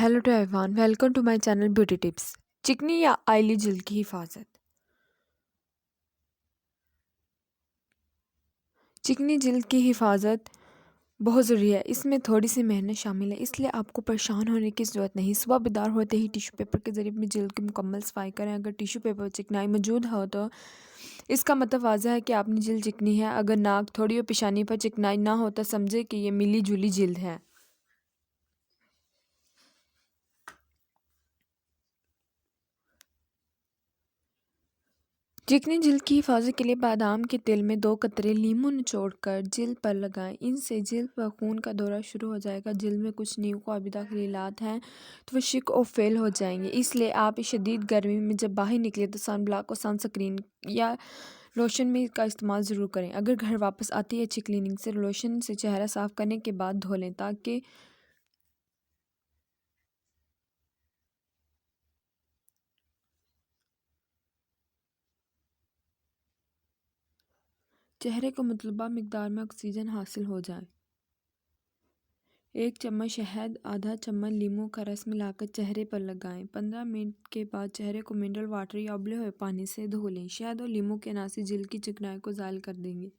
Hello to everyone, welcome to my channel beauty tips. चिकनी या oily जल्द की हिफाजत। चिकनी जल्द की हिफाजत बहुत ज़रूरी है। इसमें थोड़ी सी मेहनत शामिल है, इसलिए आपको परेशान होने की ज़रूरत नहीं। सुबह बेदार होते ही टिश्यू पेपर के ज़रिए अपनी जल्द की मुकम्मल सफाई करें। अगर टिश्यू पेपर पर चिकनाई मौजूद हो तो इसका मतलब वाज़ह है कि आपकी जल्द चिकनी है। अगर नाक, थोड़ी और पेशानी पर चिकनाई ना हो तो समझे कि ये मिली जुली जल्द है। चिकनी जल्द की हिफाजत के लिए बादाम के तेल में 2 कतरे लीमू निचोड़कर जल्द पर लगाएं। इनसे जल्द पर खून का दौरा शुरू हो जाएगा। जल्द में कुछ नीमकोबिदा खलीलात हैं तो वो शिक और फेल हो जाएंगे। इसलिए आप इस शदीद गर्मी में जब बाहर निकले तो सन ब्लॉक और सनस्क्रीन या लोशन में का इस्तेमाल ज़रूर करें। अगर घर वापस आती है अच्छी क्लीनिंग से लोशन से चेहरा साफ़ करने के बाद धो लें ताकि चेहरे को मतलूबा मिकदार में ऑक्सीजन हासिल हो जाए। 1 चम्मच शहद, आधा चम्मच लीमू का रस मिलाकर चेहरे पर लगाएं। 15 मिनट के बाद चेहरे को मिनरल वाटर या उबले हुए पानी से धो लें। शहद और लीमू के अनासी जल्द की चिकनाई को ज़ायल कर देंगे।